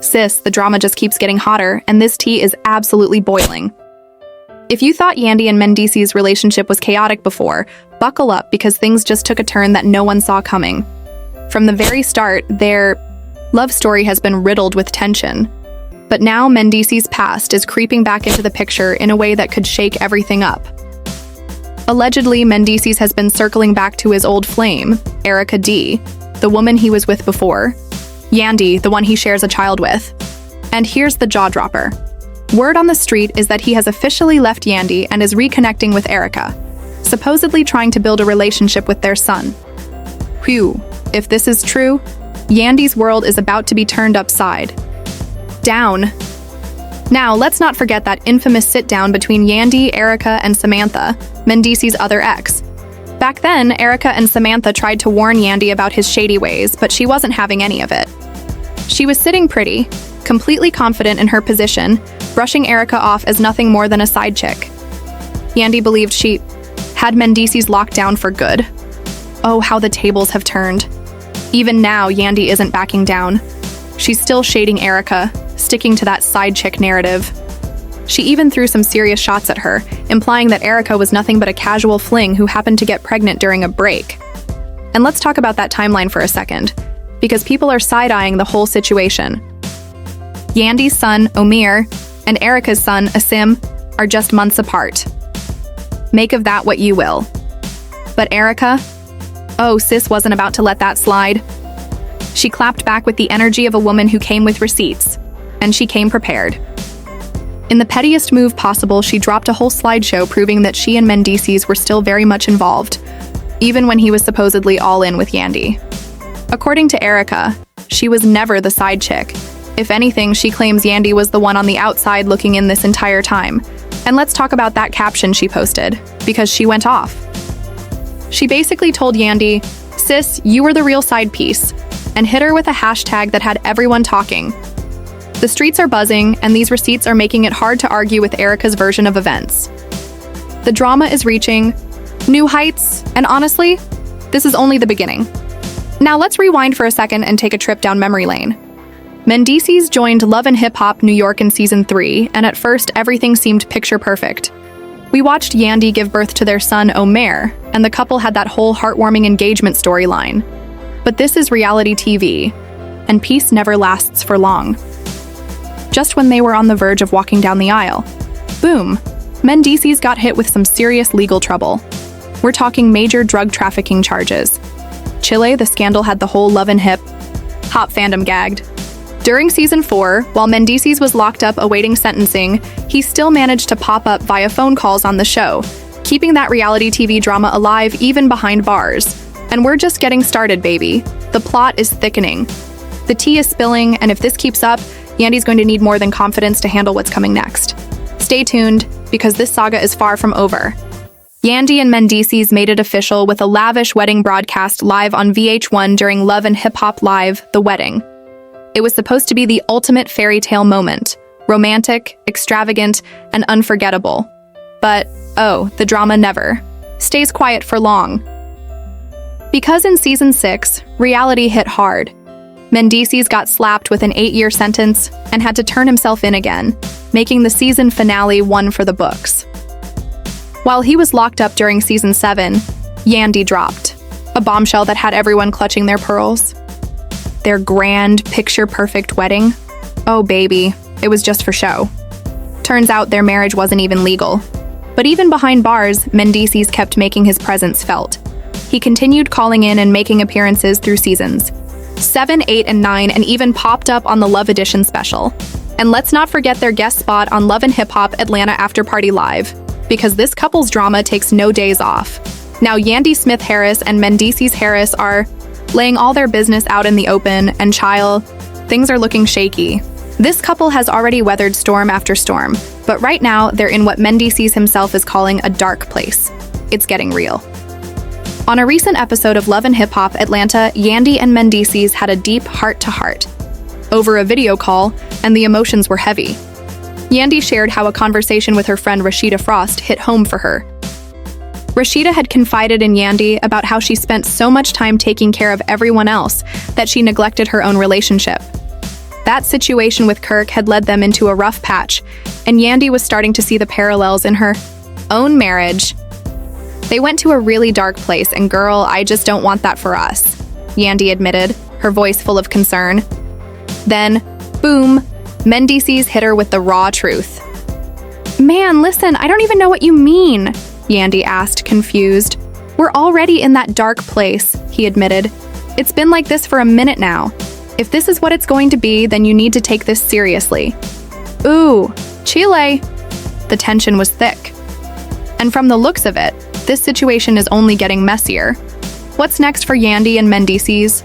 Sis, the drama just keeps getting hotter, and this tea is absolutely boiling. If you thought Yandy and Mendeecees' relationship was chaotic before, buckle up because things just took a turn that no one saw coming. From the very start, their love story has been riddled with tension. But now Mendeecees' past is creeping back into the picture in a way that could shake everything up. Allegedly, Mendeecees has been circling back to his old flame, Erika D., the woman he was with before, Yandy, the one he shares a child with. And here's the jaw-dropper. Word on the street is that he has officially left Yandy and is reconnecting with Erika, supposedly trying to build a relationship with their son. Whew, if this is true, Yandy's world is about to be turned upside down. Now, let's not forget that infamous sit-down between Yandy, Erika, and Samantha, Mendeecees' other ex. Back then, Erika and Samantha tried to warn Yandy about his shady ways, but she wasn't having any of it. She was sitting pretty, completely confident in her position, brushing Erika off as nothing more than a side chick. Yandy believed she had Mendeecees locked down for good. Oh, how the tables have turned. Even now, Yandy isn't backing down. She's still shading Erika, sticking to that side chick narrative. She even threw some serious shots at her, implying that Erika was nothing but a casual fling who happened to get pregnant during a break. And let's talk about that timeline for a second, because people are side-eyeing the whole situation. Yandy's son, Omer, and Erika's son, Asim, are just months apart. Make of that what you will. But Erika? Oh, sis wasn't about to let that slide. She clapped back with the energy of a woman who came with receipts. And she came prepared. In the pettiest move possible, she dropped a whole slideshow proving that she and Mendeecees were still very much involved, even when he was supposedly all in with Yandy. According to Erika, she was never the side chick. If anything, she claims Yandy was the one on the outside looking in this entire time. And let's talk about that caption she posted, because she went off. She basically told Yandy, "Sis, you were the real side piece," and hit her with a hashtag that had everyone talking. The streets are buzzing, and these receipts are making it hard to argue with Erika's version of events. The drama is reaching new heights, and honestly, this is only the beginning. Now let's rewind for a second and take a trip down memory lane. Mendeecees joined Love and Hip Hop New York in Season 3, and at first everything seemed picture perfect. We watched Yandy give birth to their son, Omer, and the couple had that whole heartwarming engagement storyline. But this is reality TV, and peace never lasts for long. Just when they were on the verge of walking down the aisle, boom, Mendeecees got hit with some serious legal trouble. We're talking major drug trafficking charges. Chile, the scandal had the whole Love and Hip Hop fandom gagged. During Season 4, while Mendeecees was locked up awaiting sentencing, he still managed to pop up via phone calls on the show, keeping that reality TV drama alive even behind bars. And we're just getting started, baby. The plot is thickening. The tea is spilling, and if this keeps up, Yandy's going to need more than confidence to handle what's coming next. Stay tuned, because this saga is far from over. Yandy and Mendeecees made it official with a lavish wedding broadcast live on VH1 during Love and Hip Hop Live, The Wedding. It was supposed to be the ultimate fairy tale moment, romantic, extravagant, and unforgettable. But, oh, the drama never stays quiet for long. Because in Season 6, reality hit hard. Mendeecees got slapped with an 8-year sentence and had to turn himself in again, making the season finale one for the books. While he was locked up during Season 7, Yandy dropped a bombshell that had everyone clutching their pearls. Their grand, picture-perfect wedding? Oh baby, it was just for show. Turns out their marriage wasn't even legal. But even behind bars, Mendeecees kept making his presence felt. He continued calling in and making appearances through seasons 7, 8, and 9, and even popped up on the Love Edition special. And let's not forget their guest spot on Love and Hip Hop Atlanta After Party Live, because this couple's drama takes no days off. Now Yandy Smith Harris and Mendeecees Harris are laying all their business out in the open, and child, things are looking shaky. This couple has already weathered storm after storm, but right now they're in what Mendeecees himself is calling a dark place. It's getting real. On a recent episode of Love and Hip Hop Atlanta, Yandy and Mendeecees had a deep heart-to-heart over a video call, and the emotions were heavy. Yandy shared how a conversation with her friend Rashida Frost hit home for her. Rashida had confided in Yandy about how she spent so much time taking care of everyone else that she neglected her own relationship. That situation with Kirk had led them into a rough patch, and Yandy was starting to see the parallels in her own marriage. They went to a really dark place, and girl, I just don't want that for us, Yandy admitted, her voice full of concern. Then, boom, Mendeecees hit her with the raw truth. Man, listen, I don't even know what you mean, Yandy asked, confused. We're already in that dark place, he admitted. It's been like this for a minute now. If this is what it's going to be, then you need to take this seriously. Ooh, Chile. The tension was thick. And from the looks of it, this situation is only getting messier. What's next for Yandy and Mendeecees?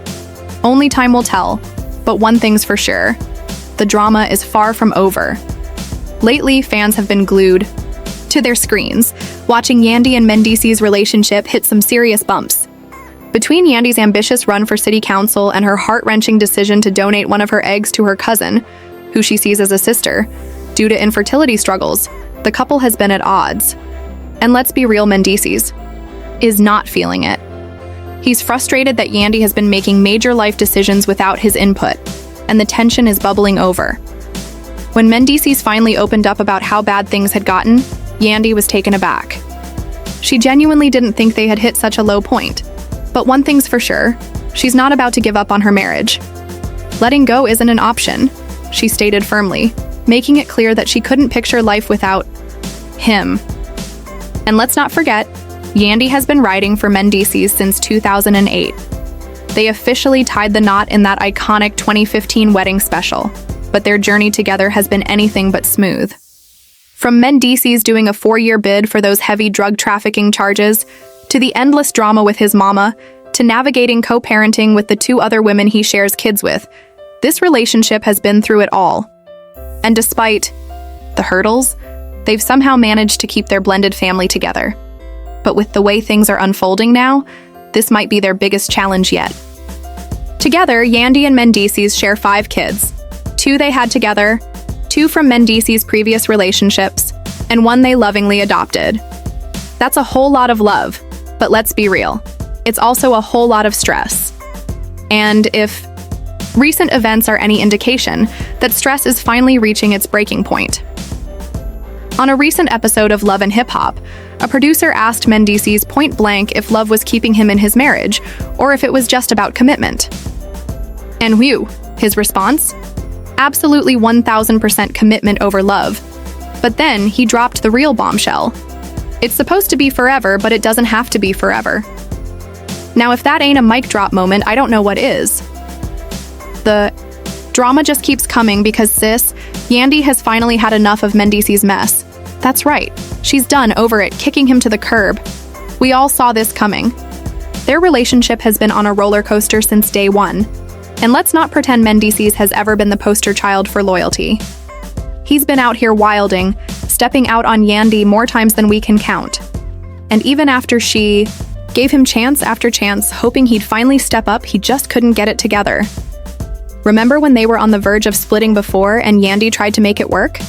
Only time will tell, but one thing's for sure. The drama is far from over. Lately, fans have been glued to their screens, watching Yandy and Mendeecees' relationship hit some serious bumps. Between Yandy's ambitious run for city council and her heart-wrenching decision to donate one of her eggs to her cousin, who she sees as a sister, due to infertility struggles, the couple has been at odds. And let's be real, Mendeecees is not feeling it. He's frustrated that Yandy has been making major life decisions without his input, and the tension is bubbling over. When Mendeecees finally opened up about how bad things had gotten, Yandy was taken aback. She genuinely didn't think they had hit such a low point. But one thing's for sure, she's not about to give up on her marriage. Letting go isn't an option, she stated firmly, making it clear that she couldn't picture life without him. And let's not forget, Yandy has been writing for Mendeecees since 2008. They officially tied the knot in that iconic 2015 wedding special, but their journey together has been anything but smooth. From Mendeecees doing a 4-year bid for those heavy drug trafficking charges, to the endless drama with his mama, to navigating co-parenting with the 2 other women he shares kids with, this relationship has been through it all. And despite the hurdles, they've somehow managed to keep their blended family together. But with the way things are unfolding now, this might be their biggest challenge yet. Together, Yandy and Mendeecees share 5 kids. 2 they had together, 2 from Mendeecees' previous relationships, and 1 they lovingly adopted. That's a whole lot of love, but let's be real, it's also a whole lot of stress. And if recent events are any indication, that stress is finally reaching its breaking point. On a recent episode of Love and Hip Hop, a producer asked Mendeecees point blank if love was keeping him in his marriage, or if it was just about commitment. And whew, his response? Absolutely 1000% commitment over love. But then he dropped the real bombshell. It's supposed to be forever, but it doesn't have to be forever. Now, if that ain't a mic drop moment, I don't know what is. The drama just keeps coming because Yandy has finally had enough of Mendeecees' mess. That's right, she's done over it, kicking him to the curb. We all saw this coming. Their relationship has been on a roller coaster since day one. And let's not pretend Mendeecees has ever been the poster child for loyalty. He's been out here wilding, stepping out on Yandy more times than we can count. And even after she gave him chance after chance, hoping he'd finally step up, he just couldn't get it together. Remember when they were on the verge of splitting before and Yandy tried to make it work?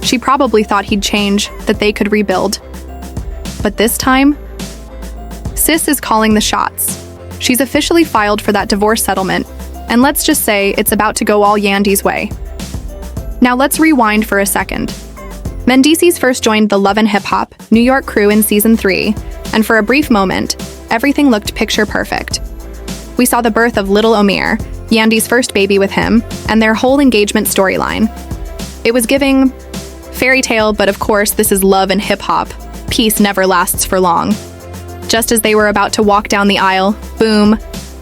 She probably thought he'd change, that they could rebuild. But this time, Sis is calling the shots. She's officially filed for that divorce settlement, and let's just say it's about to go all Yandy's way. Now let's rewind for a second. Mendeecees first joined the Love and Hip Hop New York crew in Season 3, and for a brief moment, everything looked picture perfect. We saw the birth of little Omir, Yandy's first baby with him, and their whole engagement storyline. It was giving fairy tale, but of course this is Love and Hip Hop. Peace never lasts for long. Just as they were about to walk down the aisle, boom,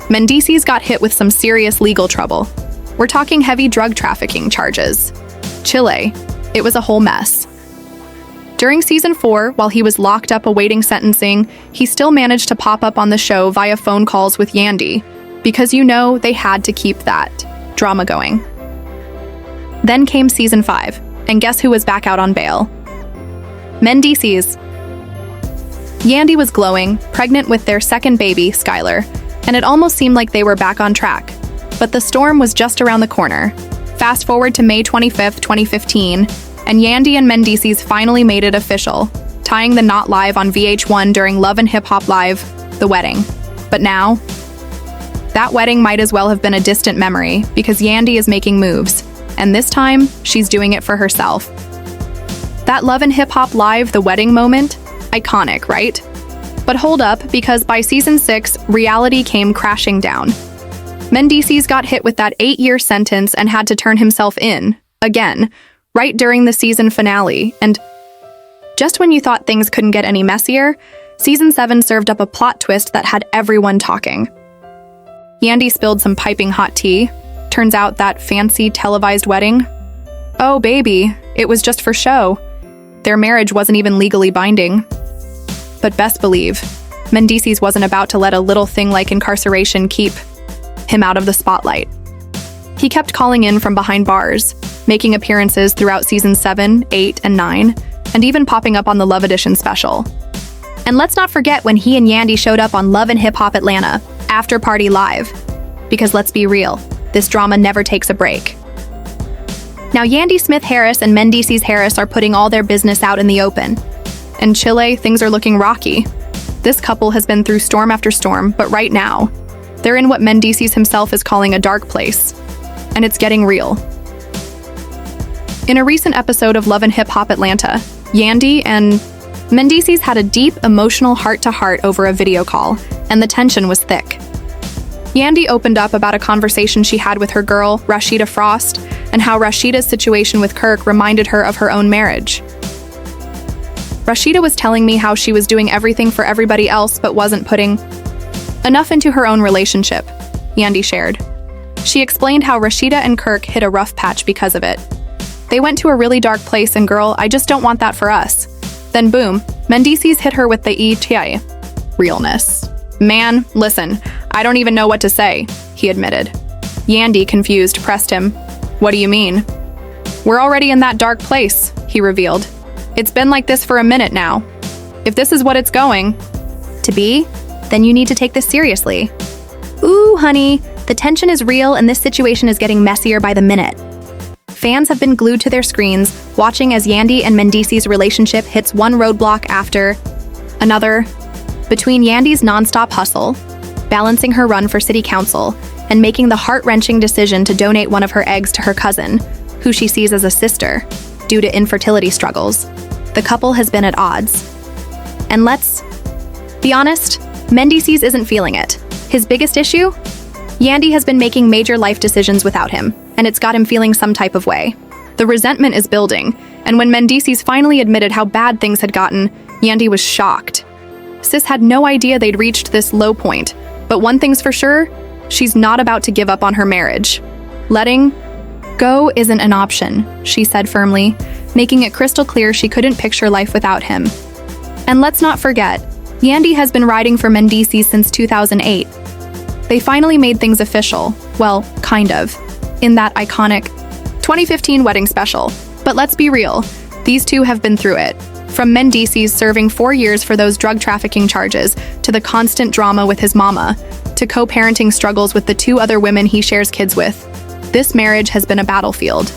Mendeecees got hit with some serious legal trouble. We're talking heavy drug trafficking charges. Chile, it was a whole mess. During Season 4, while he was locked up awaiting sentencing, he still managed to pop up on the show via phone calls with Yandy, because you know they had to keep that drama going. Then came Season 5, and guess who was back out on bail? Mendeecees. Yandy was glowing, pregnant with their second baby, Skylar, and it almost seemed like they were back on track. But the storm was just around the corner. Fast forward to May 25th, 2015, and Yandy and Mendeecees finally made it official, tying the knot live on VH1 during Love and Hip Hop Live, The Wedding. But now, That wedding might as well have been a distant memory because Yandy is making moves, and this time, she's doing it for herself. That Love and Hip Hop Live, the wedding moment, iconic, right? But hold up, because by season 6, reality came crashing down. Mendeecees got hit with that 8-year sentence and had to turn himself in, again, right during the season finale, and just when you thought things couldn't get any messier, season 7 served up a plot twist that had everyone talking. Yandy spilled some piping hot tea. Turns out that fancy televised wedding? Oh, baby, it was just for show. Their marriage wasn't even legally binding. But best believe, Mendeecees wasn't about to let a little thing like incarceration keep him out of the spotlight. He kept calling in from behind bars, making appearances throughout season 7, 8, and 9, and even popping up on the Love Edition special. And let's not forget when he and Yandy showed up on Love and Hip Hop Atlanta, After Party Live. Because let's be real, this drama never takes a break. Now Yandy Smith-Harris and Mendeecees Harris are putting all their business out in the open. In Chile, things are looking rocky. This couple has been through storm after storm, but right now, they're in what Mendeecees himself is calling a dark place. And it's getting real. In a recent episode of Love and Hip Hop Atlanta, Yandy and Mendeecees had a deep, emotional heart-to-heart over a video call, and the tension was thick. Yandy opened up about a conversation she had with her girl, Rashida Frost, and how Rashida's situation with Kirk reminded her of her own marriage. Rashida was telling me how she was doing everything for everybody else but wasn't putting enough into her own relationship, Yandy shared. She explained how Rashida and Kirk hit a rough patch because of it. They went to a really dark place and girl, I just don't want that for us. Then boom, Mendeecees hit her with the ETA. Realness. Man, listen, I don't even know what to say, he admitted. Yandy, confused, pressed him. What do you mean? We're already in that dark place, he revealed. It's been like this for a minute now. If this is what it's going to be, then you need to take this seriously. Ooh, honey, the tension is real and this situation is getting messier by the minute. Fans have been glued to their screens, watching as Yandy and Mendeecees' relationship hits one roadblock after another. Between Yandy's nonstop hustle, balancing her run for city council, and making the heart-wrenching decision to donate one of her eggs to her cousin, who she sees as a sister, due to infertility struggles, the couple has been at odds. And let's be honest, Mendeecees isn't feeling it. His biggest issue? Yandy has been making major life decisions without him, and it's got him feeling some type of way. The resentment is building, and when Mendeecees finally admitted how bad things had gotten, Yandy was shocked. Sis had no idea they'd reached this low point, but one thing's for sure, she's not about to give up on her marriage. Letting go isn't an option, she said firmly, making it crystal clear she couldn't picture life without him. And let's not forget, Yandy has been riding for Mendeecees since 2008. They finally made things official, well, kind of, in that iconic 2015 wedding special. But let's be real, these two have been through it. From Mendeecees serving 4 years for those drug trafficking charges, to the constant drama with his mama, to co-parenting struggles with the 2 other women he shares kids with. This marriage has been a battlefield.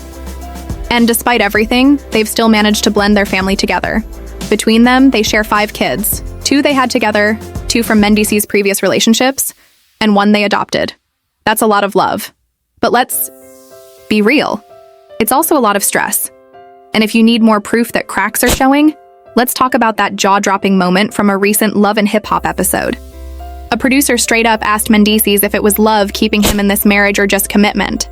And despite everything, they've still managed to blend their family together. Between them, they share 5 kids, 2 they had together, 2 from Mendeecees' previous relationships, and 1 they adopted. That's a lot of love. But let's be real. It's also a lot of stress. And if you need more proof that cracks are showing, let's talk about that jaw-dropping moment from a recent Love and Hip Hop episode. A producer straight up asked Mendeecees if it was love keeping him in this marriage or just commitment.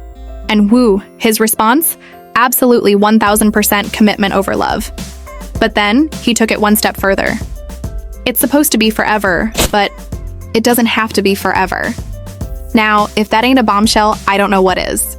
And woo, his response? Absolutely 1000% commitment over love. But then, he took it one step further. It's supposed to be forever, but it doesn't have to be forever. Now, if that ain't a bombshell, I don't know what is.